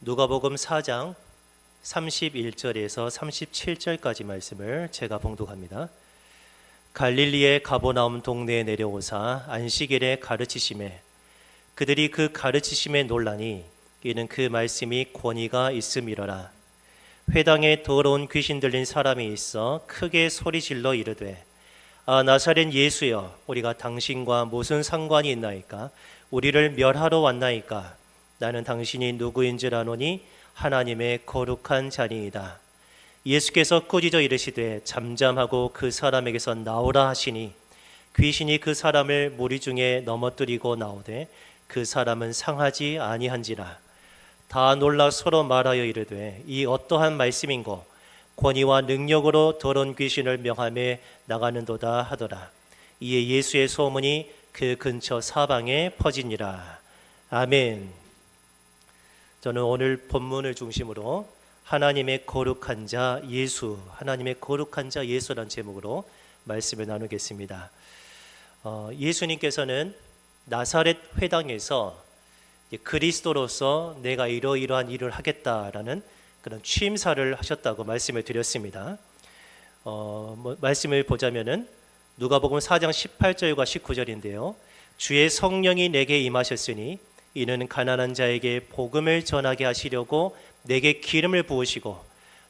누가복음 4장 31절에서 37절까지 말씀을 제가 봉독합니다. 갈릴리의 가버나움 동네에 내려오사 안식일에 가르치심에 그들이 그 가르치심에 놀라니 이는 그 말씀이 권위가 있음이러라. 회당에 더러운 귀신 들린 사람이 있어 크게 소리질러 이르되 아 나사렛 예수여 우리가 당신과 무슨 상관이 있나이까? 우리를 멸하러 왔나이까? 나는 당신이 누구인줄 아노니 하나님의 거룩한 자니이다. 예수께서 꾸짖어 이르시되 잠잠하고 그 사람에게서 나오라 하시니 귀신이 그 사람을 무리 중에 넘어뜨리고 나오되 그 사람은 상하지 아니한지라. 다 놀라 서로 말하여 이르되 이 어떠한 말씀인고 권위와 능력으로 더러운 귀신을 명하며 나가는도다 하더라. 이에 예수의 소문이 그 근처 사방에 퍼지니라. 아멘. 저는 오늘 본문을 중심으로 하나님의 거룩한 자 예수, 하나님의 거룩한 자 예수라는 제목으로 말씀을 나누겠습니다. 예수님께서는 나사렛 회당에서 그리스도로서 내가 이러이러한 일을 하겠다라는 그런 취임사를 하셨다고 말씀을 드렸습니다. 말씀을 보자면은 누가복음 4장 18절과 19절인데요. 주의 성령이 내게 임하셨으니 이는 가난한 자에게 복음을 전하게 하시려고 내게 기름을 부으시고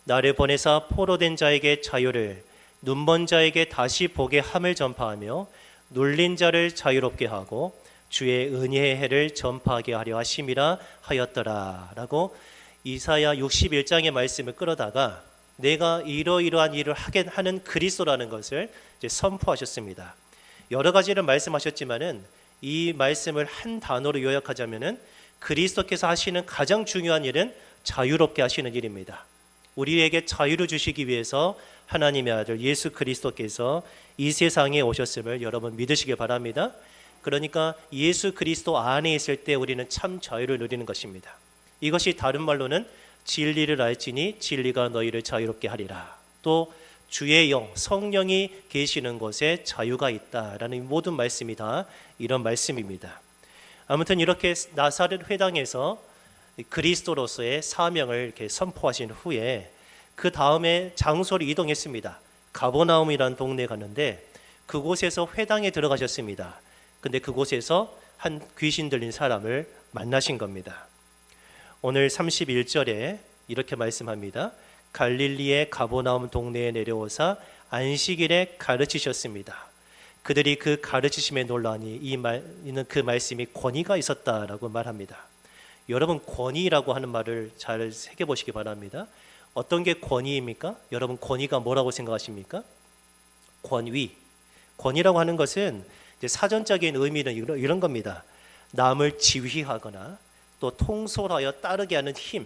나를 보내사 포로된 자에게 자유를 눈먼 자에게 다시 보게 함을 전파하며 눌린 자를 자유롭게 하고 주의 은혜의 해를 전파하게 하려 하심이라 하였더라 라고 이사야 61장의 말씀을 끌어다가 내가 이러이러한 일을 하게 하는 그리스도라는 것을 이제 선포하셨습니다. 여러 가지를 말씀하셨지만은 이 말씀을 한 단어로 요약하자면은 그리스도께서 하시는 가장 중요한 일은 자유롭게 하시는 일입니다. 우리에게 자유를 주시기 위해서 하나님의 아들 예수 그리스도께서 이 세상에 오셨음을 여러분 믿으시길 바랍니다. 그러니까 예수 그리스도 안에 있을 때 우리는 참 자유를 누리는 것입니다. 이것이 다른 말로는 진리를 알지니 진리가 너희를 자유롭게 하리라. 또 주의 영, 성령이 계시는 곳에 자유가 있다라는 모든 말씀이 다 이런 말씀입니다. 아무튼 이렇게 나사렛 회당에서 그리스도로서의 사명을 이렇게 선포하신 후에 그 다음에 장소를 이동했습니다. 가버나움이라는 동네에 갔는데 그곳에서 회당에 들어가셨습니다. 근데 그곳에서 한 귀신 들린 사람을 만나신 겁니다. 오늘 31절에 이렇게 말씀합니다. 갈릴리의 가버나움 동네에 내려오사 안식일에 가르치셨습니다. 그들이 그 가르치심에 놀라니 이는 그 말씀이 권위가 있었다라고 말합니다. 여러분 권위라고 하는 말을 잘 새겨보시기 바랍니다. 어떤 게 권위입니까? 여러분 권위가 뭐라고 생각하십니까? 권위라고 하는 것은 이제 사전적인 의미는 이런 겁니다. 남을 지휘하거나 또 통솔하여 따르게 하는 힘.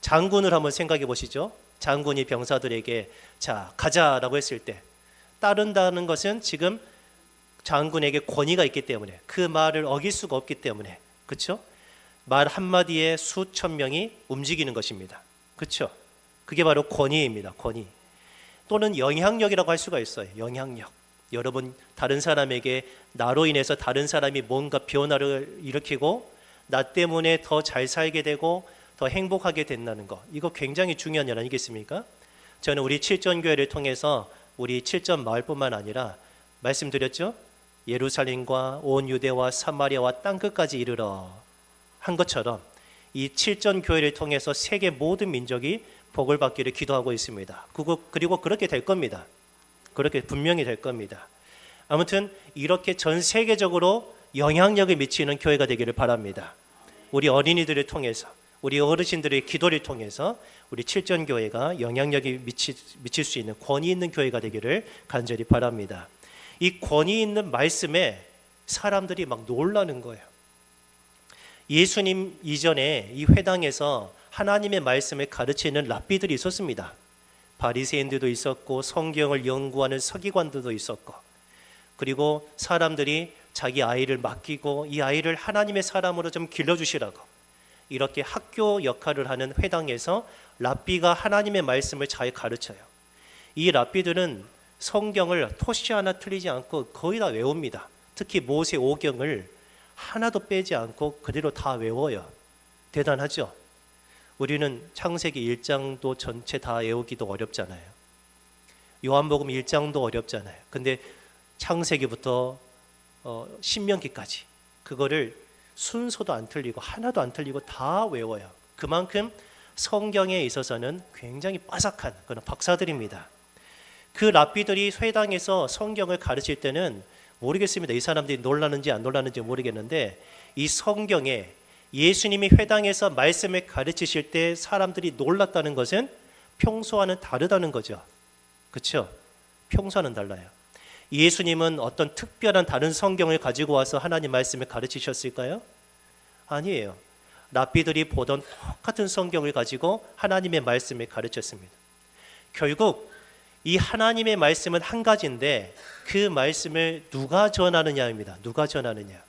장군을 한번 생각해 보시죠. 장군이 병사들에게 자 가자라고 했을 때 따른다는 것은 지금 장군에게 권위가 있기 때문에 그 말을 어길 수가 없기 때문에 그렇죠? 말 한마디에 수천 명이 움직이는 것입니다. 그렇죠? 그게 바로 권위입니다. 권위 또는 영향력이라고 할 수가 있어요. 영향력. 여러분 다른 사람에게 나로 인해서 다른 사람이 뭔가 변화를 일으키고 나 때문에 더 잘 살게 되고 더 행복하게 된다는 거, 이거 굉장히 중요한 일 아니겠습니까? 저는 우리 칠전교회를 통해서 우리 칠전 마을뿐만 아니라 말씀드렸죠? 예루살렘과 온 유대와 사마리아와 땅끝까지 이르러 한 것처럼 이 칠전교회를 통해서 세계 모든 민족이 복을 받기를 기도하고 있습니다. 그리고 그렇게 될 겁니다. 그렇게 분명히 될 겁니다. 아무튼 이렇게 전 세계적으로 영향력을 미치는 교회가 되기를 바랍니다. 우리 어린이들을 통해서 우리 어르신들의 기도를 통해서 우리 칠전교회가 영향력이 미칠 수 있는 권위 있는 교회가 되기를 간절히 바랍니다. 이 권위 있는 말씀에 사람들이 막 놀라는 거예요. 예수님 이전에 이 회당에서 하나님의 말씀을 가르치는 랍비들이 있었습니다. 바리새인들도 있었고 성경을 연구하는 서기관들도 있었고 그리고 사람들이 자기 아이를 맡기고 이 아이를 하나님의 사람으로 좀 길러주시라고 이렇게 학교 역할을 하는 회당에서 랍비가 하나님의 말씀을 잘 가르쳐요. 이 랍비들은 성경을 토시 하나 틀리지 않고 거의 다 외웁니다. 특히 모세 오경을 하나도 빼지 않고 그대로 다 외워요. 대단하죠? 우리는 창세기 1장도 전체 다 외우기도 어렵잖아요. 요한복음 1장도 어렵잖아요. 근데 창세기부터 신명기까지 그거를 순서도 안 틀리고 하나도 안 틀리고 다 외워요. 그만큼 성경에 있어서는 굉장히 빠삭한 그런 박사들입니다. 그 랍비들이 회당에서 성경을 가르칠 때는 모르겠습니다. 이 사람들이 놀라는지 안 놀라는지 모르겠는데 이 성경에 예수님이 회당에서 말씀을 가르치실 때 사람들이 놀랐다는 것은 평소와는 다르다는 거죠. 그렇죠? 평소와는 달라요. 예수님은 어떤 특별한 다른 성경을 가지고 와서 하나님 말씀을 가르치셨을까요? 아니에요. 랍비들이 보던 똑같은 성경을 가지고 하나님의 말씀을 가르쳤습니다. 결국 이 하나님의 말씀은 한 가지인데 그 말씀을 누가 전하느냐입니다. 누가 전하느냐.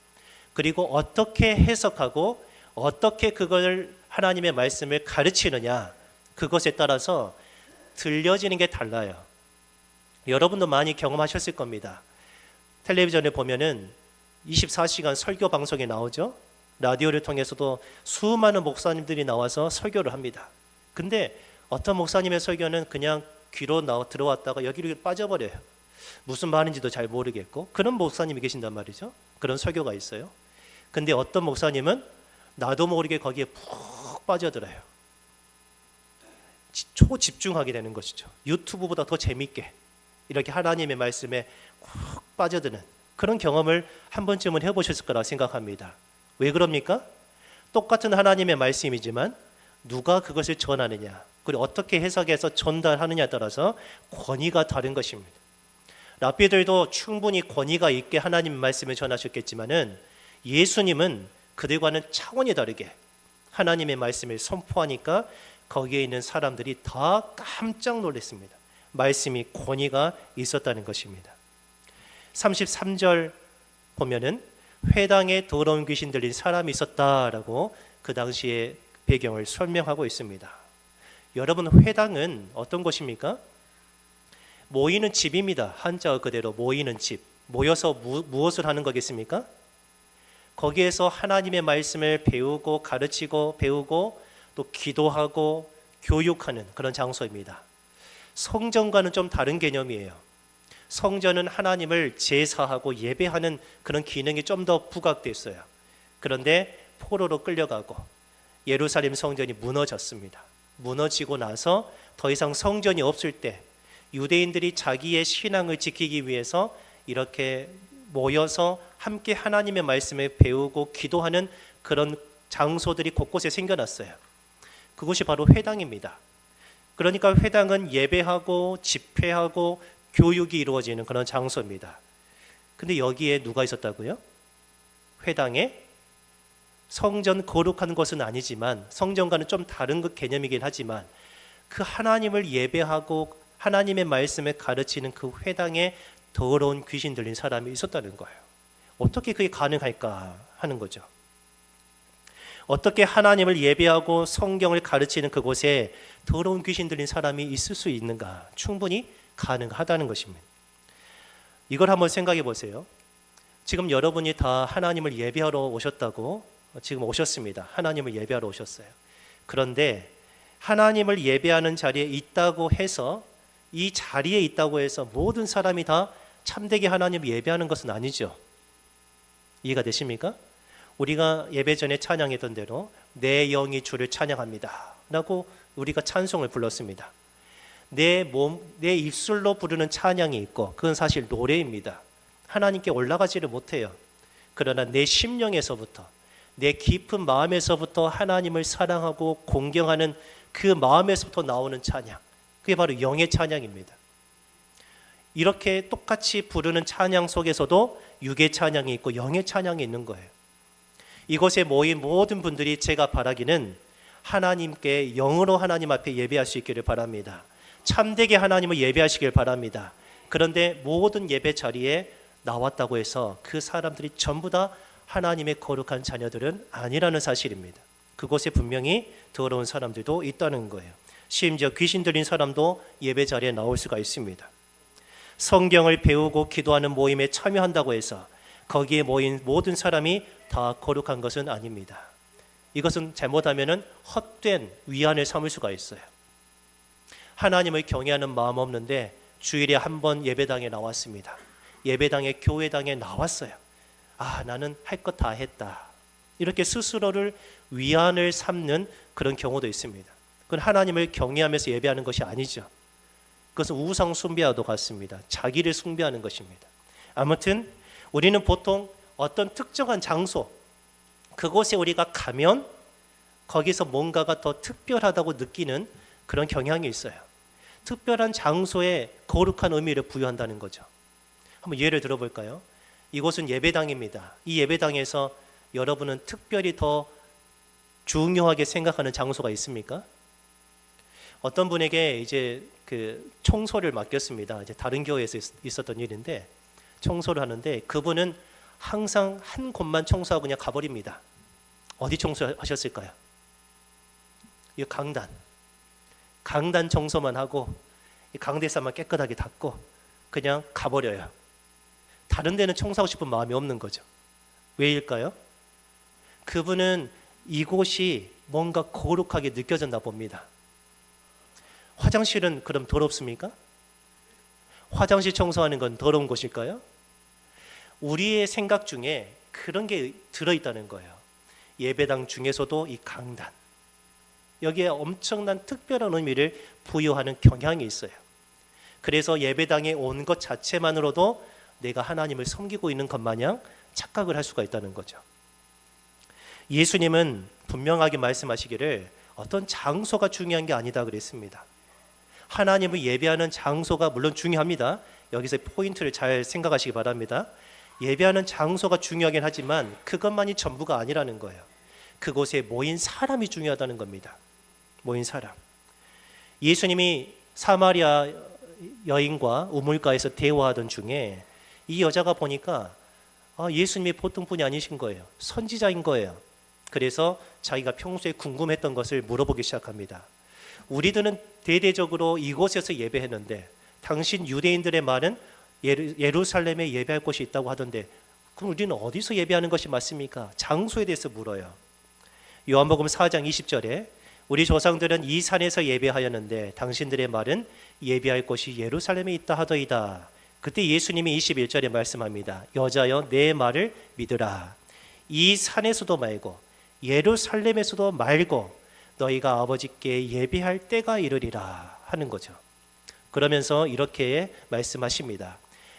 그리고 어떻게 해석하고 어떻게 그걸 하나님의 말씀을 가르치느냐. 그것에 따라서 들려지는 게 달라요. 여러분도 많이 경험하셨을 겁니다. 텔레비전에 보면은 24시간 설교 방송이 나오죠. 라디오를 통해서도 수많은 목사님들이 나와서 설교를 합니다. 근데 어떤 목사님의 설교는 그냥 귀로 들어왔다가 여기로 빠져버려요. 무슨 말인지도 잘 모르겠고 그런 목사님이 계신단 말이죠. 그런 설교가 있어요. 근데 어떤 목사님은 나도 모르게 거기에 푹 빠져들어요. 초집중하게 되는 것이죠. 유튜브보다 더 재밌게 이렇게 하나님의 말씀에 푹 빠져드는 그런 경험을 한 번쯤은 해보셨을 거라 생각합니다. 왜 그럽니까? 똑같은 하나님의 말씀이지만 누가 그것을 전하느냐 그리고 어떻게 해석해서 전달하느냐에 따라서 권위가 다른 것입니다. 랍비들도 충분히 권위가 있게 하나님의 말씀을 전하셨겠지만은 예수님은 그들과는 차원이 다르게 하나님의 말씀을 선포하니까 거기에 있는 사람들이 다 깜짝 놀랐습니다. 말씀이 권위가 있었다는 것입니다. 33절 보면은 회당에 더러운 귀신 들린 사람이 있었다라고 그 당시의 배경을 설명하고 있습니다. 여러분, 회당은 어떤 곳입니까? 모이는 집입니다. 한자어 그대로 모이는 집. 모여서 무엇을 하는 거겠습니까? 거기에서 하나님의 말씀을 배우고 가르치고 배우고 또 기도하고 교육하는 그런 장소입니다. 성전과는 좀 다른 개념이에요. 성전은 하나님을 제사하고 예배하는 그런 기능이 좀 더 부각되어 있어요. 그런데 포로로 끌려가고 예루살렘 성전이 무너졌습니다. 무너지고 나서 더 이상 성전이 없을 때 유대인들이 자기의 신앙을 지키기 위해서 이렇게 모여서 함께 하나님의 말씀을 배우고 기도하는 그런 장소들이 곳곳에 생겨났어요. 그것이 바로 회당입니다. 그러니까 회당은 예배하고 집회하고 교육이 이루어지는 그런 장소입니다. 근데 여기에 누가 있었다고요? 회당에 성전 거룩한 것은 아니지만 성전과는 좀 다른 그 개념이긴 하지만 그 하나님을 예배하고 하나님의 말씀을 가르치는 그 회당에 더러운 귀신 들린 사람이 있었다는 거예요. 어떻게 그게 가능할까 하는 거죠. 어떻게 하나님을 예배하고 성경을 가르치는 그곳에 더러운 귀신 들린 사람이 있을 수 있는가? 충분히 가능하다는 것입니다. 이걸 한번 생각해 보세요. 지금 여러분이 다 하나님을 예배하러 오셨다고 지금 오셨습니다. 하나님을 예배하러 오셨어요. 그런데 하나님을 예배하는 자리에 있다고 해서 이 자리에 있다고 해서 모든 사람이 다 참되게 하나님을 예배하는 것은 아니죠. 이해가 되십니까? 우리가 예배 전에 찬양했던 대로 내 영이 주를 찬양합니다 라고 우리가 찬송을 불렀습니다. 내 입술로 부르는 찬양이 있고 그건 사실 노래입니다. 하나님께 올라가지를 못해요. 그러나 내 심령에서부터 내 깊은 마음에서부터 하나님을 사랑하고 공경하는 그 마음에서부터 나오는 찬양, 그게 바로 영의 찬양입니다. 이렇게 똑같이 부르는 찬양 속에서도 육의 찬양이 있고 영의 찬양이 있는 거예요. 이곳에 모인 모든 분들이 제가 바라기는 하나님께 영으로 하나님 앞에 예배할 수 있기를 바랍니다. 참되게 하나님을 예배하시길 바랍니다. 그런데 모든 예배 자리에 나왔다고 해서 그 사람들이 전부 다 하나님의 거룩한 자녀들은 아니라는 사실입니다. 그곳에 분명히 더러운 사람들도 있다는 거예요. 심지어 귀신 들린 사람도 예배 자리에 나올 수가 있습니다. 성경을 배우고 기도하는 모임에 참여한다고 해서 거기에 모인 모든 사람이 다 거룩한 것은 아닙니다. 이것은 잘못하면 헛된 위안을 삼을 수가 있어요. 하나님을 경외하는 마음 없는데 주일에 한 번 예배당에 나왔습니다. 예배당에 교회당에 나왔어요. 나는 할 것 다 했다. 이렇게 스스로를 위안을 삼는 그런 경우도 있습니다. 그건 하나님을 경외하면서 예배하는 것이 아니죠. 그것은 우상 숭배와도 같습니다. 자기를 숭배하는 것입니다. 아무튼 우리는 보통 어떤 특정한 장소, 그곳에 우리가 가면 거기서 뭔가가 더 특별하다고 느끼는 그런 경향이 있어요. 특별한 장소에 거룩한 의미를 부여한다는 거죠. 한번 예를 들어볼까요? 이곳은 예배당입니다. 이 예배당에서 여러분은 특별히 더 중요하게 생각하는 장소가 있습니까? 어떤 분에게 이제 그 청소를 맡겼습니다. 이제 다른 교회에서 있었던 일인데 청소를 하는데 그분은 항상 한 곳만 청소하고 그냥 가버립니다. 어디 청소하셨을까요? 이 강단 청소만 하고 강대상만 깨끗하게 닦고 그냥 가버려요. 다른 데는 청소하고 싶은 마음이 없는 거죠. 왜일까요? 그분은 이곳이 뭔가 거룩하게 느껴졌나 봅니다. 화장실은 그럼 더럽습니까? 화장실 청소하는 건 더러운 곳일까요? 우리의 생각 중에 그런 게 들어있다는 거예요. 예배당 중에서도 이 강단, 여기에 엄청난 특별한 의미를 부여하는 경향이 있어요. 그래서 예배당에 온 것 자체만으로도 내가 하나님을 섬기고 있는 것 마냥 착각을 할 수가 있다는 거죠. 예수님은 분명하게 말씀하시기를 어떤 장소가 중요한 게 아니다 그랬습니다. 하나님을 예배하는 장소가 물론 중요합니다. 여기서 포인트를 잘 생각하시기 바랍니다. 예배하는 장소가 중요하긴 하지만 그것만이 전부가 아니라는 거예요. 그곳에 모인 사람이 중요하다는 겁니다. 모인 사람. 예수님이 사마리아 여인과 우물가에서 대화하던 중에 이 여자가 보니까 예수님이 보통 분이 아니신 거예요. 선지자인 거예요. 그래서 자기가 평소에 궁금했던 것을 물어보기 시작합니다. 우리들은 대대적으로 이곳에서 예배했는데 당신 유대인들의 말은 예루살렘에 예배할 곳이 있다고 하던데 그럼 우리는 어디서 예배하는 것이 맞습니까? 장소에 대해서 물어요. 요한복음 4장 20절에 우리 조상들은 이 산에서 예배하였는데 당신들의 말은 예배할 곳이 예루살렘에 있다 하더이다. 그때 예수님이 21절에 말씀합니다. 여자여 내 말을 믿으라. 이 산에서도 말고 예루살렘에서도 말고 너희가 아버지께 예배할 때가 이르리라 하는 거죠. 그러면서 이렇게 말씀하십니다.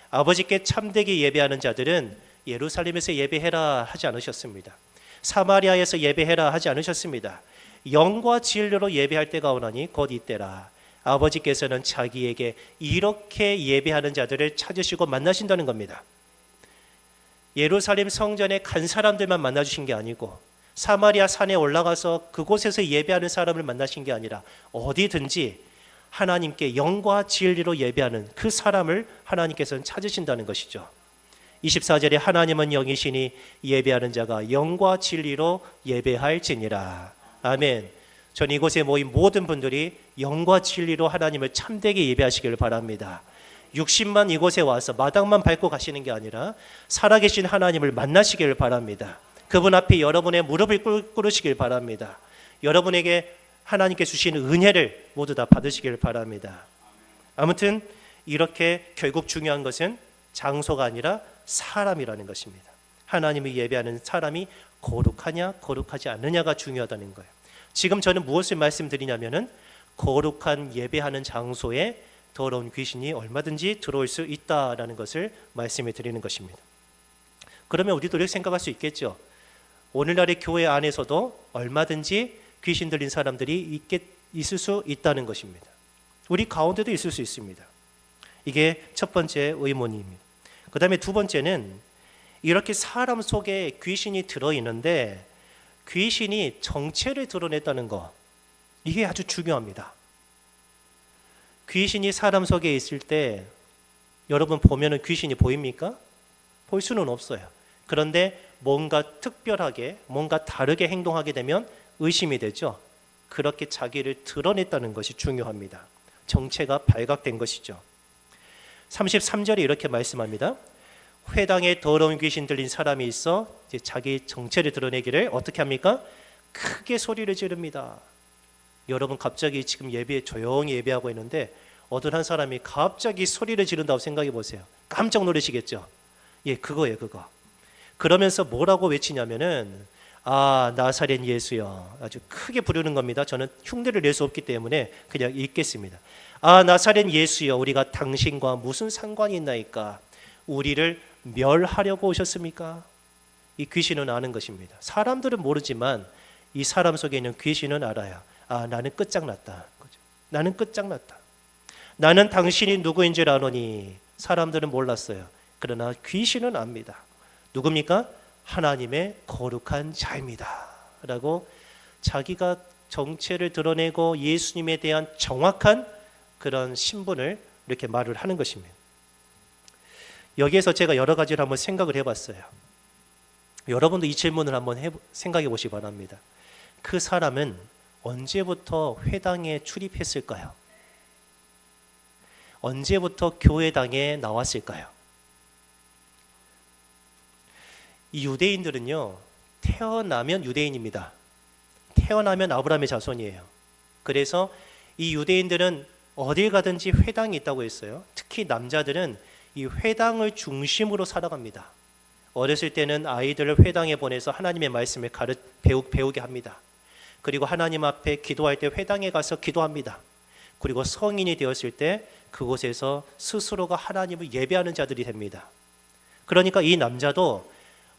아버지께 참되게 예배하는 자들은 예루살렘에서 예배해라 하지 않으셨습니다. 사마리아에서 예배해라 하지 않으셨습니다. 영과 진리로 예배할 때가 오나니 곧 이때라. 아버지께서는 자기에게 이렇게 예배하는 자들을 찾으시고 만나신다는 겁니다. 예루살렘 성전에 간 사람들만 만나주신 게 아니고 사마리아 산에 올라가서 그곳에서 예배하는 사람을 만나신 게 아니라 어디든지 하나님께 영과 진리로 예배하는 그 사람을 하나님께서는 찾으신다는 것이죠. 24절에 하나님은 영이시니 예배하는 자가 영과 진리로 예배할지니라. 아멘. 전 이곳에 모인 모든 분들이 영과 진리로 하나님을 참되게 예배하시기를 바랍니다. 육신만 이곳에 와서 마당만 밟고 가시는 게 아니라 살아계신 하나님을 만나시기를 바랍니다. 그분 앞에 여러분의 무릎을 꿇으시길 바랍니다. 여러분에게 하나님께 주시는 은혜를 모두 다 받으시길 바랍니다. 아무튼 이렇게 결국 중요한 것은 장소가 아니라 사람이라는 것입니다. 하나님을 예배하는 사람이 거룩하냐 거룩하지 않느냐가 중요하다는 거예요. 지금 저는 무엇을 말씀드리냐면은 거룩한 예배하는 장소에 더러운 귀신이 얼마든지 들어올 수 있다라는 것을 말씀해 드리는 것입니다. 그러면 우리도 이렇게 생각할 수 있겠죠. 오늘날의 교회 안에서도 얼마든지 귀신 들린 사람들이 있을 수 있다는 것입니다. 우리 가운데도 있을 수 있습니다. 이게 첫 번째 의문입니다. 그 다음에 두 번째는 이렇게 사람 속에 귀신이 들어있는데 귀신이 정체를 드러냈다는 것, 이게 아주 중요합니다. 귀신이 사람 속에 있을 때 여러분 보면은 귀신이 보입니까? 볼 수는 없어요. 그런데 뭔가 특별하게 뭔가 다르게 행동하게 되면 의심이 되죠. 그렇게 자기를 드러냈다는 것이 중요합니다. 정체가 발각된 것이죠. 33절에 이렇게 말씀합니다. 회당에 더러운 귀신 들린 사람이 있어 이제 자기 정체를 드러내기를 어떻게 합니까? 크게 소리를 지릅니다. 여러분 갑자기 지금 예배 조용히 예배하고 있는데 어떤 한 사람이 갑자기 소리를 지른다고 생각해 보세요. 깜짝 놀라시겠죠? 예, 그거예요, 그거. 그러면서 뭐라고 외치냐면은 나사렛 예수여, 아주 크게 부르는 겁니다. 저는 흉내를 낼 수 없기 때문에 그냥 읽겠습니다. 나사렛 예수여, 우리가 당신과 무슨 상관이 있나이까? 우리를 멸하려고 오셨습니까? 이 귀신은 아는 것입니다. 사람들은 모르지만 이 사람 속에 있는 귀신은 알아요. 나는 끝장났다. 나는 끝장났다. 나는 당신이 누구인 줄 아노니. 사람들은 몰랐어요. 그러나 귀신은 압니다. 누굽니까? 하나님의 거룩한 자입니다. 라고 자기가 정체를 드러내고 예수님에 대한 정확한 그런 신분을 이렇게 말을 하는 것입니다. 여기에서 제가 여러 가지를 한번 생각을 해봤어요. 여러분도 이 질문을 한번 생각해 보시기 바랍니다. 그 사람은 언제부터 회당에 출입했을까요? 언제부터 교회당에 나왔을까요? 이 유대인들은요, 태어나면 유대인입니다. 태어나면 아브라함의 자손이에요. 그래서 이 유대인들은 어딜 가든지 회당이 있다고 했어요. 특히 남자들은 이 회당을 중심으로 살아갑니다. 어렸을 때는 아이들을 회당에 보내서 하나님의 말씀을 배우게 합니다. 그리고 하나님 앞에 기도할 때 회당에 가서 기도합니다. 그리고 성인이 되었을 때 그곳에서 스스로가 하나님을 예배하는 자들이 됩니다. 그러니까 이 남자도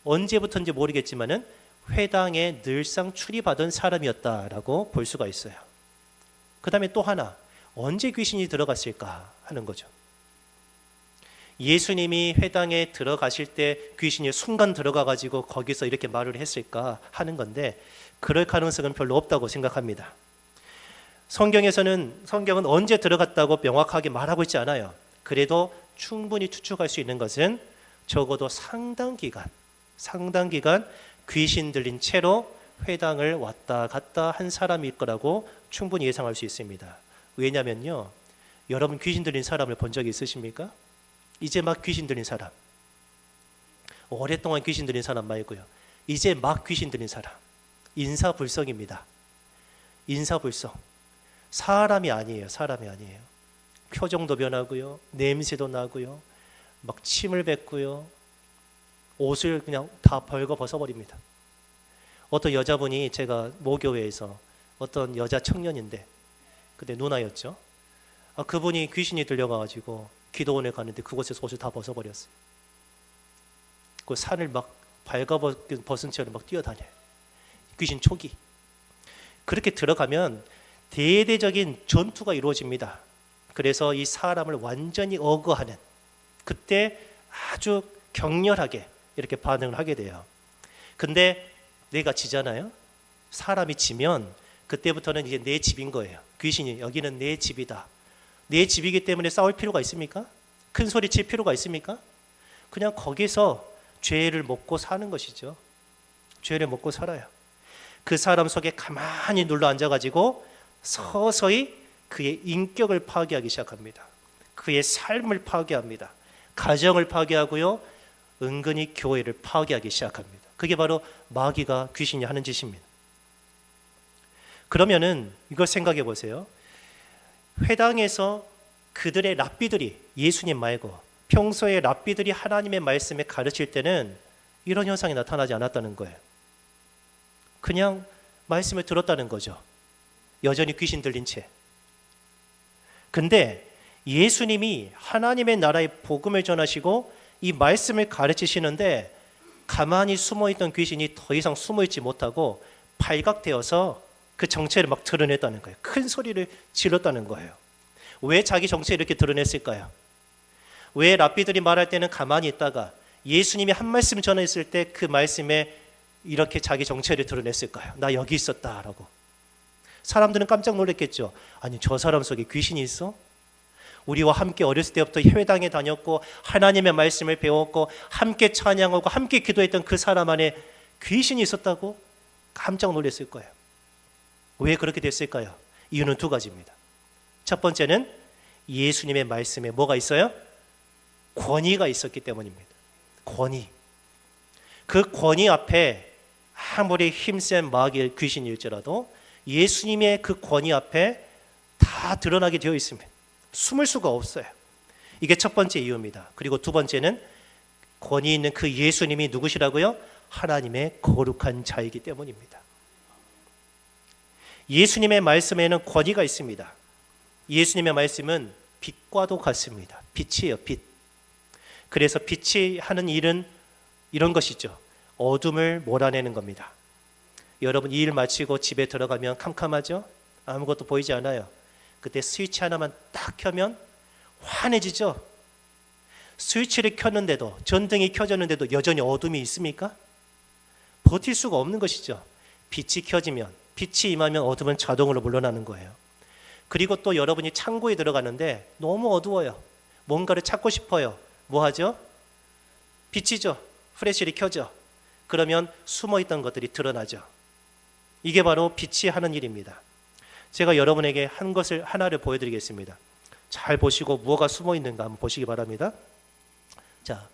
언제부터인지 모르겠지만은 회당에 늘상 출입하던 사람이었다라고 볼 수가 있어요. 그 다음에 또 하나, 언제 귀신이 들어갔을까 하는 거죠. 예수님이 회당에 들어가실 때 귀신이 순간 들어가가지고 거기서 이렇게 말을 했을까 하는 건데, 그럴 가능성은 별로 없다고 생각합니다. 성경은 언제 들어갔다고 명확하게 말하고 있지 않아요. 그래도 충분히 추측할 수 있는 것은 적어도 상당 기간 귀신 들린 채로 회당을 왔다 갔다 한 사람일 거라고 충분히 예상할 수 있습니다. 왜냐면요, 여러분 귀신 들린 사람을 본 적이 있으십니까? 이제 막 귀신 들린 사람, 오랫동안 귀신 들린 사람 말고요, 이제 막 귀신 들린 사람, 인사불성입니다. 인사불성. 사람이 아니에요. 표정도 변하고요, 냄새도 나고요, 막 침을 뱉고요, 옷을 그냥 다 벌거 벗어버립니다. 어떤 여자분이, 제가 모교회에서 어떤 여자 청년인데 그때 누나였죠. 그분이 귀신이 들려가지고 기도원에 가는데 그곳에서 옷을 다 벗어버렸어요. 그 산을 막 벌거벗은 채로 막 뛰어다녀요. 귀신 초기. 그렇게 들어가면 대대적인 전투가 이루어집니다. 그래서 이 사람을 완전히 억어하는, 그때 아주 격렬하게 이렇게 반응을 하게 돼요. 근데 내가 지잖아요. 사람이 지면 그때부터는 이제 내 집인 거예요. 귀신이 여기는 내 집이다. 내 집이기 때문에 싸울 필요가 있습니까? 큰 소리 칠 필요가 있습니까? 그냥 거기서 죄를 먹고 사는 것이죠. 죄를 먹고 살아요. 그 사람 속에 가만히 눌러 앉아가지고 서서히 그의 인격을 파괴하기 시작합니다. 그의 삶을 파괴합니다. 가정을 파괴하고요, 은근히 교회를 파괴하기 시작합니다. 그게 바로 마귀가, 귀신이 하는 짓입니다. 그러면은 이걸 생각해 보세요. 회당에서 그들의 랍비들이, 예수님 말고 평소에 랍비들이 하나님의 말씀을 가르칠 때는 이런 현상이 나타나지 않았다는 거예요. 그냥 말씀을 들었다는 거죠. 여전히 귀신 들린 채. 근데 예수님이 하나님의 나라의 복음을 전하시고 이 말씀을 가르치시는데 가만히 숨어있던 귀신이 더 이상 숨어있지 못하고 발각되어서 그 정체를 막 드러냈다는 거예요. 큰 소리를 질렀다는 거예요. 왜 자기 정체를 이렇게 드러냈을까요? 왜 랍비들이 말할 때는 가만히 있다가 예수님이 한 말씀 전했을 때 그 말씀에 이렇게 자기 정체를 드러냈을까요? 나 여기 있었다라고. 사람들은 깜짝 놀랐겠죠. 아니, 저 사람 속에 귀신이 있어? 우리와 함께 어렸을 때부터 회당에 다녔고 하나님의 말씀을 배웠고 함께 찬양하고 함께 기도했던 그 사람 안에 귀신이 있었다고? 깜짝 놀랐을 거예요. 왜 그렇게 됐을까요? 이유는 두 가지입니다. 첫 번째는 예수님의 말씀에 뭐가 있어요? 권위가 있었기 때문입니다. 권위. 그 권위 앞에 아무리 힘센 마귀의 귀신일지라도 예수님의 그 권위 앞에 다 드러나게 되어 있습니다. 숨을 수가 없어요. 이게 첫 번째 이유입니다. 그리고 두 번째는 권위 있는 그 예수님이 누구시라고요? 하나님의 거룩한 자이기 때문입니다. 예수님의 말씀에는 권위가 있습니다. 예수님의 말씀은 빛과도 같습니다. 빛이에요, 빛. 그래서 빛이 하는 일은 이런 것이죠. 어둠을 몰아내는 겁니다. 여러분 이 일 마치고 집에 들어가면 캄캄하죠? 아무것도 보이지 않아요. 그때 스위치 하나만 딱 켜면 환해지죠? 스위치를 켰는데도, 전등이 켜졌는데도 여전히 어둠이 있습니까? 버틸 수가 없는 것이죠. 빛이 켜지면, 빛이 임하면 어둠은 자동으로 물러나는 거예요. 그리고 또 여러분이 창고에 들어가는데 너무 어두워요. 뭔가를 찾고 싶어요. 뭐 하죠? 빛이죠. 프레시를 켜죠. 그러면 숨어있던 것들이 드러나죠. 이게 바로 빛이 하는 일입니다. 제가 여러분에게 한 것을 하나를 보여드리겠습니다. 잘 보시고 무엇가 숨어 있는가 한번 보시기 바랍니다. 자,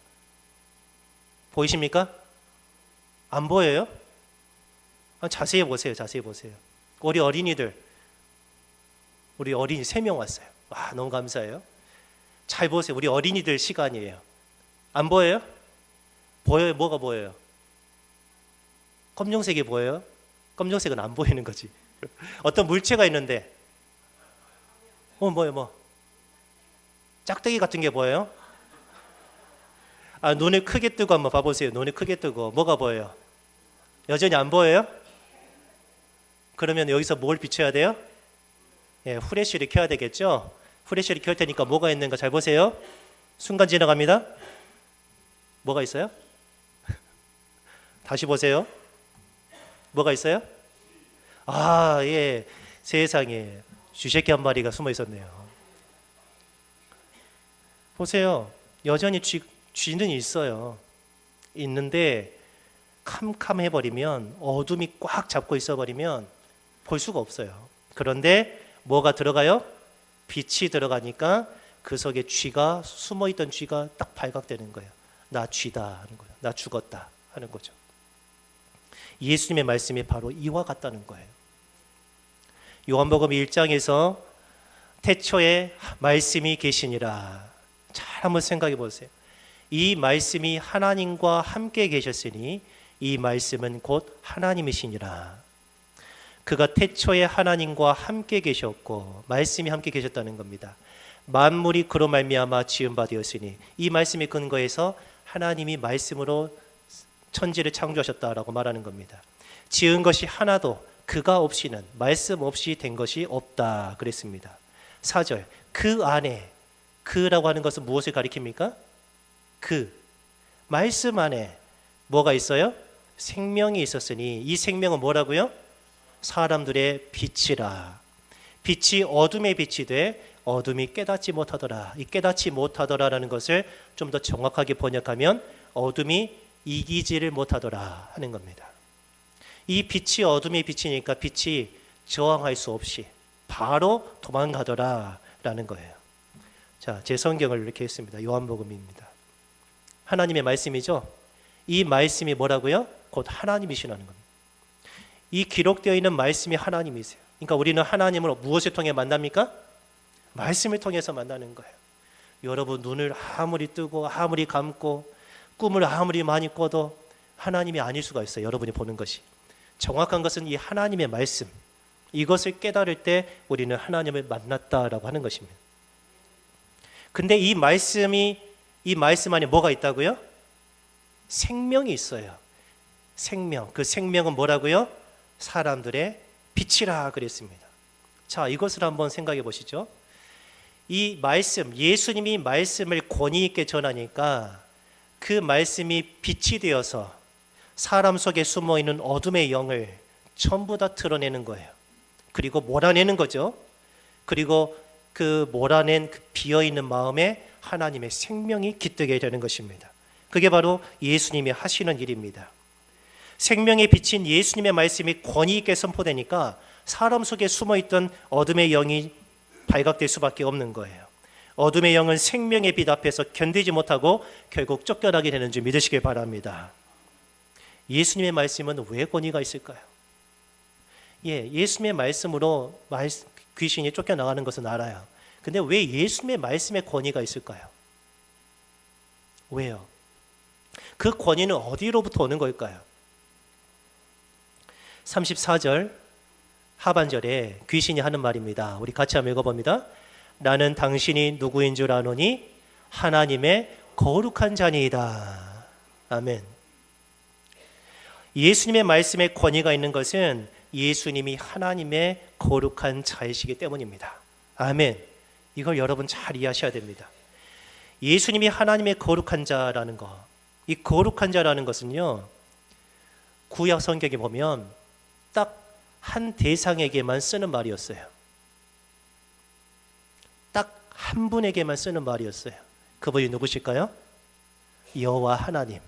보이십니까? 안 보여요? 자세히 보세요. 자세히 보세요. 우리 어린이 3명 왔어요. 와, 너무 감사해요. 잘 보세요. 우리 어린이들 시간이에요. 안 보여요? 보여요? 뭐가 보여요? 검정색이 보여요? 검정색은 안 보이는 거지. 어떤 물체가 있는데 뭐예요? 짝대기 같은 게 보여요? 눈을 크게 뜨고 한번 봐보세요. 눈을 크게 뜨고 뭐가 보여요? 여전히 안 보여요? 그러면 여기서 뭘 비춰야 돼요? 후레쉬를 켜야 되겠죠? 후레쉬를 켤 테니까 뭐가 있는가 잘 보세요. 순간 지나갑니다. 뭐가 있어요? 다시 보세요. 뭐가 있어요? 예, 세상에 쥐새끼 한 마리가 숨어 있었네요. 보세요. 여전히 쥐는 있어요. 있는데 캄캄해버리면, 어둠이 꽉 잡고 있어버리면 볼 수가 없어요. 그런데 뭐가 들어가요? 빛이 들어가니까 그 속에 쥐가, 숨어있던 쥐가 딱 발각되는 거예요. 나 쥐다 하는 거예요. 나 죽었다 하는 거죠. 예수님의 말씀이 바로 이와 같다는 거예요. 요한복음 1장에서 태초에 말씀이 계시니라. 잘 한번 생각해 보세요. 이 말씀이 하나님과 함께 계셨으니 이 말씀은 곧 하나님이시니라. 그가 태초에 하나님과 함께 계셨고 말씀이 함께 계셨다는 겁니다. 만물이 그로 말미암아 지은 바 되었으니 이 말씀의 근거에서 하나님이 말씀으로 천지를 창조하셨다라고 말하는 겁니다. 지은 것이 하나도 그가 없이는, 말씀 없이 된 것이 없다 그랬습니다. 4절, 그 안에, 그라고 하는 것은 무엇을 가리킵니까? 말씀 안에 뭐가 있어요? 생명이 있었으니 이 생명은 뭐라고요? 사람들의 빛이라. 빛이 어둠의 빛이 돼 어둠이 깨닫지 못하더라. 이 깨닫지 못하더라라는 것을 좀 더 정확하게 번역하면 어둠이 이기지를 못하더라 하는 겁니다. 이 빛이 어둠의 빛이니까 빛이 저항할 수 없이 바로 도망가더라 라는 거예요. 자, 제 성경을 이렇게 했습니다. 요한복음입니다. 하나님의 말씀이죠. 이 말씀이 뭐라고요? 곧 하나님이시라는 겁니다. 이 기록되어 있는 말씀이 하나님이세요. 그러니까 우리는 하나님을 무엇을 통해 만납니까? 말씀을 통해서 만나는 거예요. 여러분 눈을 아무리 뜨고 아무리 감고 꿈을 아무리 많이 꿔도 하나님이 아닐 수가 있어요. 여러분이 보는 것이. 정확한 것은 이 하나님의 말씀, 이것을 깨달을 때 우리는 하나님을 만났다라고 하는 것입니다. 근데 이 말씀 안에 뭐가 있다고요? 생명이 있어요. 생명. 그 생명은 뭐라고요? 사람들의 빛이라 그랬습니다. 자, 이것을 한번 생각해 보시죠. 이 말씀, 예수님이 말씀을 권위 있게 전하니까 그 말씀이 빛이 되어서 사람 속에 숨어있는 어둠의 영을 전부 다 드러내는 거예요. 그리고 몰아내는 거죠. 그리고 그 몰아낸 그 비어있는 마음에 하나님의 생명이 깃들게 되는 것입니다. 그게 바로 예수님이 하시는 일입니다. 생명의 빛인 예수님의 말씀이 권위 있게 선포되니까 사람 속에 숨어있던 어둠의 영이 발각될 수밖에 없는 거예요. 어둠의 영은 생명의 빛 앞에서 견디지 못하고 결국 쫓겨나게 되는 줄 믿으시길 바랍니다. 예수님의 말씀은 왜 권위가 있을까요? 예수님의 말씀으로 귀신이 쫓겨나가는 것은 알아요. 근데 왜 예수님의 말씀에 권위가 있을까요? 왜요? 그 권위는 어디로부터 오는 걸까요? 34절 하반절에 귀신이 하는 말입니다. 우리 같이 한번 읽어봅니다. 나는 당신이 누구인 줄 아노니 하나님의 거룩한 자니이다. 아멘. 예수님의 말씀에 권위가 있는 것은 예수님이 하나님의 거룩한 자이시기 때문입니다. 아멘. 이걸 여러분 잘 이해하셔야 됩니다. 예수님이 하나님의 거룩한 자라는 것, 이 거룩한 자라는 것은요, 구약 성경에 보면 딱 한 대상에게만 쓰는 말이었어요. 딱 한 분에게만 쓰는 말이었어요. 그분이 누구실까요? 여호와 하나님.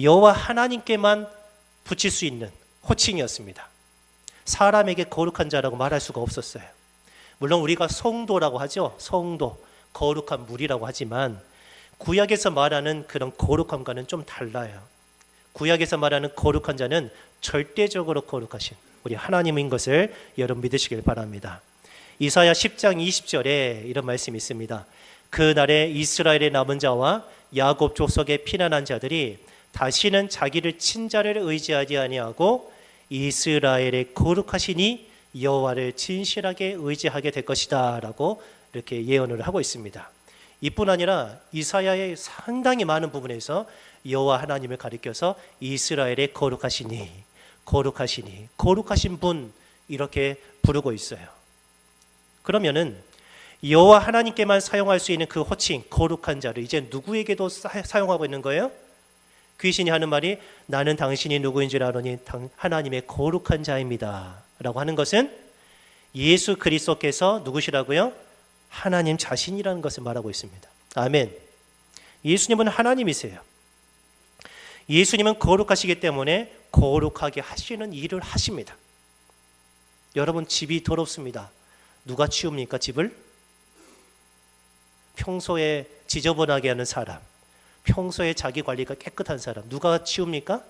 여호와 하나님께만 붙일 수 있는 호칭이었습니다. 사람에게 거룩한 자라고 말할 수가 없었어요. 물론 우리가 성도라고 하죠. 성도, 거룩한 물이라고 하지만 구약에서 말하는 그런 거룩함과는 좀 달라요. 구약에서 말하는 거룩한 자는 절대적으로 거룩하신 우리 하나님인 것을 여러분 믿으시길 바랍니다. 이사야 10장 20절에 이런 말씀이 있습니다. 그날에 이스라엘의 남은 자와 야곱 족속의 피난한 자들이 다시는 자기를 친자를 의지하지 아니하고 이스라엘의 거룩하시니 여호와를 진실하게 의지하게 될 것이다 라고 이렇게 예언을 하고 있습니다. 이뿐 아니라 이사야의 상당히 많은 부분에서 여호와 하나님을 가리켜서 이스라엘의 거룩하시니 거룩하신 분 이렇게 부르고 있어요. 그러면은 여호와 하나님께만 사용할 수 있는 그 호칭 거룩한 자를 이제 누구에게도 사용하고 있는 거예요? 귀신이 하는 말이 나는 당신이 누구인 줄 아노니 하나님의 거룩한 자입니다 라고 하는 것은 예수 그리스도께서 누구시라고요? 하나님 자신이라는 것을 말하고 있습니다. 아멘. 예수님은 하나님이세요. 예수님은 거룩하시기 때문에 거룩하게 하시는 일을 하십니다. 여러분 집이 더럽습니다. 누가 치웁니까 집을? 평소에 지저분하게 하는 사람, 평소에 자기 관리가 깨끗한 사람 누가 치웁니까?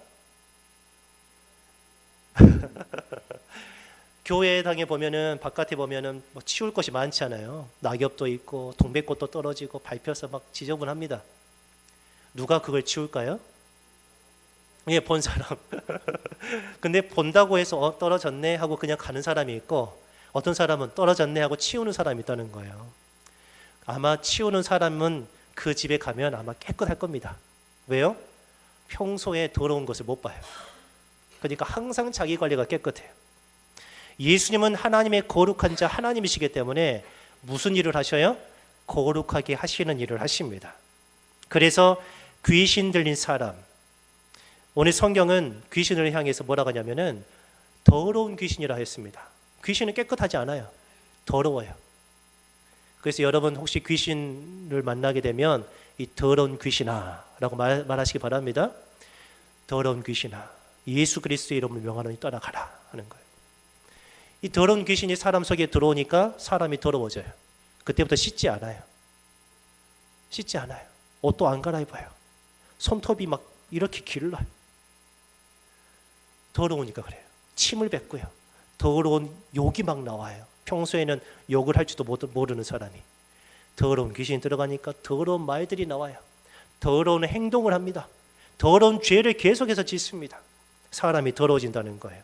교회당에 보면은 바깥에 보면은 뭐 치울 것이 많잖아요. 낙엽도 있고 동백꽃도 떨어지고 밟혀서 막 지저분합니다. 누가 그걸 치울까요? 본 사람. 근데 본다고 해서 떨어졌네 하고 그냥 가는 사람이 있고 어떤 사람은 떨어졌네 하고 치우는 사람이 있다는 거예요. 아마 치우는 사람은 그 집에 가면 아마 깨끗할 겁니다. 왜요? 평소에 더러운 것을 못 봐요. 그러니까 항상 자기 관리가 깨끗해요. 예수님은 하나님의 거룩한 자 하나님이시기 때문에 무슨 일을 하셔요? 거룩하게 하시는 일을 하십니다. 그래서 귀신 들린 사람, 오늘 성경은 귀신을 향해서 뭐라고 하냐면은 더러운 귀신이라 했습니다. 귀신은 깨끗하지 않아요. 더러워요. 그래서 여러분 혹시 귀신을 만나게 되면 이 더러운 귀신아 라고 말하시기 바랍니다. 더러운 귀신아, 예수 그리스도의 이름을 명하노니 떠나가라 하는 거예요. 이 더러운 귀신이 사람 속에 들어오니까 사람이 더러워져요. 그때부터 씻지 않아요. 씻지 않아요. 옷도 안 갈아입어요. 손톱이 막 이렇게 길러요. 더러우니까 그래요. 침을 뱉고요. 더러운 욕이 막 나와요. 평소에는 욕을 할지도 모르는 사람이 더러운 귀신이 들어가니까 더러운 말들이 나와요. 더러운 행동을 합니다. 더러운 죄를 계속해서 짓습니다. 사람이 더러워진다는 거예요.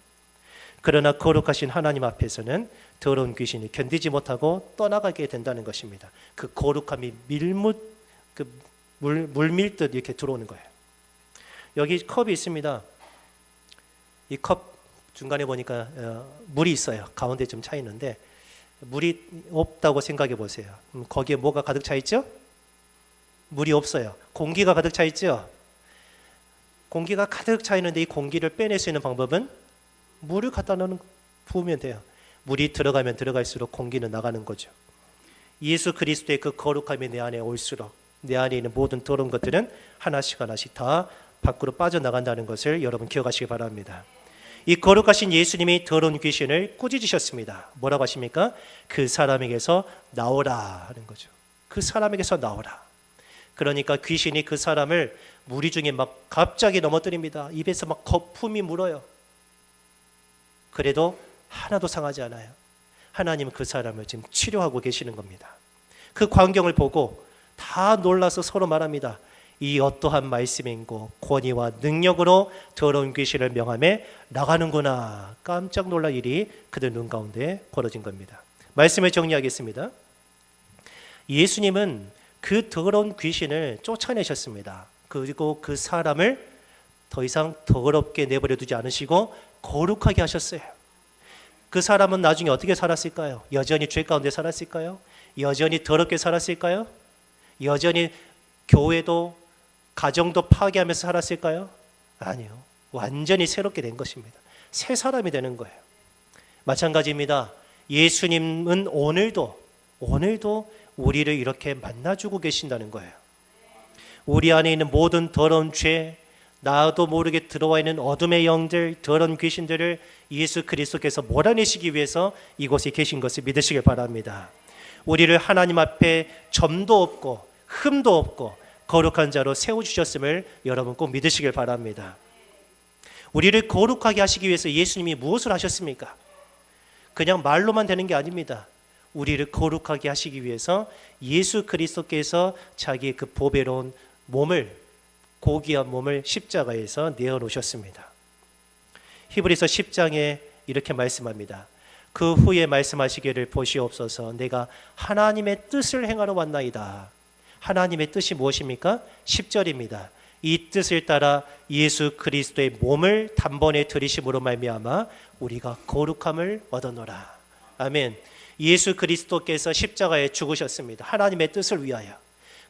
그러나 거룩하신 하나님 앞에서는 더러운 귀신이 견디지 못하고 떠나가게 된다는 것입니다. 그 거룩함이 물 밀듯 이렇게 들어오는 거예요. 여기 컵이 있습니다. 이 컵 중간에 보니까 물이 있어요. 가운데 좀 차 있는데 물이 없다고 생각해 보세요. 거기에 뭐가 가득 차 있죠? 물이 없어요. 공기가 가득 차 있죠? 공기가 가득 차 있는데 이 공기를 빼낼 수 있는 방법은 물을 갖다 부으면 돼요. 물이 들어가면 들어갈수록 공기는 나가는 거죠. 예수 그리스도의 그 거룩함이 내 안에 올수록 내 안에 있는 모든 더러운 것들은 하나씩 다 밖으로 빠져나간다는 것을 여러분 기억하시기 바랍니다. 이 거룩하신 예수님이 더러운 귀신을 꾸짖으셨습니다. 뭐라고 하십니까? 그 사람에게서 나오라 하는 거죠. 그 사람에게서 나오라. 그러니까 귀신이 그 사람을 무리 중에 막 갑자기 넘어뜨립니다. 입에서 막 거품이 물어요. 그래도 하나도 상하지 않아요. 하나님은 그 사람을 지금 치료하고 계시는 겁니다. 그 광경을 보고 다 놀라서 서로 말합니다. 이 어떠한 말씀인고 권위와 능력으로 더러운 귀신을 명함에 나가는구나. 깜짝 놀랄 일이 그들 눈 가운데 벌어진 겁니다. 말씀을 정리하겠습니다. 예수님은 그 더러운 귀신을 쫓아내셨습니다. 그리고 그 사람을 더 이상 더럽게 내버려 두지 않으시고 거룩하게 하셨어요. 그 사람은 나중에 어떻게 살았을까요? 여전히 죄 가운데 살았을까요? 여전히 더럽게 살았을까요? 여전히 교회도 가정도 파괴하면서 살았을까요? 아니요. 완전히 새롭게 된 것입니다. 새 사람이 되는 거예요. 마찬가지입니다. 예수님은 오늘도 우리를 이렇게 만나주고 계신다는 거예요. 우리 안에 있는 모든 더러운 죄, 나도 모르게 들어와 있는 어둠의 영들, 더러운 귀신들을 예수 그리스도께서 몰아내시기 위해서 이곳에 계신 것을 믿으시길 바랍니다. 우리를 하나님 앞에 점도 없고 흠도 없고 거룩한 자로 세워주셨음을 여러분 꼭 믿으시길 바랍니다. 우리를 거룩하게 하시기 위해서 예수님이 무엇을 하셨습니까? 그냥 말로만 되는 게 아닙니다. 우리를 거룩하게 하시기 위해서 예수 그리스도께서 자기의 그 보배로운 몸을, 고귀한 몸을 십자가에서 내어놓으셨습니다. 히브리서 10장에 이렇게 말씀합니다. 그 후에 말씀하시기를 보시옵소서. 내가 하나님의 뜻을 행하러 왔나이다. 하나님의 뜻이 무엇입니까? 10절입니다. 이 뜻을 따라 예수 그리스도의 몸을 단번에 들이심으로 말미암아 우리가 거룩함을 얻어노라. 아멘. 예수 그리스도께서 십자가에 죽으셨습니다. 하나님의 뜻을 위하여.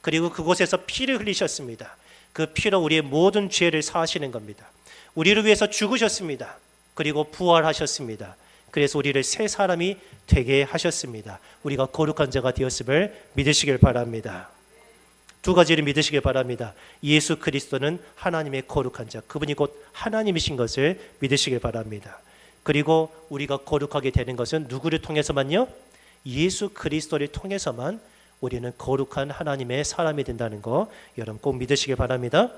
그리고 그곳에서 피를 흘리셨습니다. 그 피로 우리의 모든 죄를 사하시는 겁니다. 우리를 위해서 죽으셨습니다. 그리고 부활하셨습니다. 그래서 우리를 새 사람이 되게 하셨습니다. 우리가 거룩한 자가 되었음을 믿으시길 바랍니다. 두 가지를 믿으시길 바랍니다. 예수 그리스도는 하나님의 거룩한 자, 그분이 곧 하나님이신 것을 믿으시길 바랍니다. 그리고 우리가 거룩하게 되는 것은 누구를 통해서만요? 예수 그리스도를 통해서만 우리는 거룩한 하나님의 사람이 된다는 거 여러분 꼭 믿으시길 바랍니다.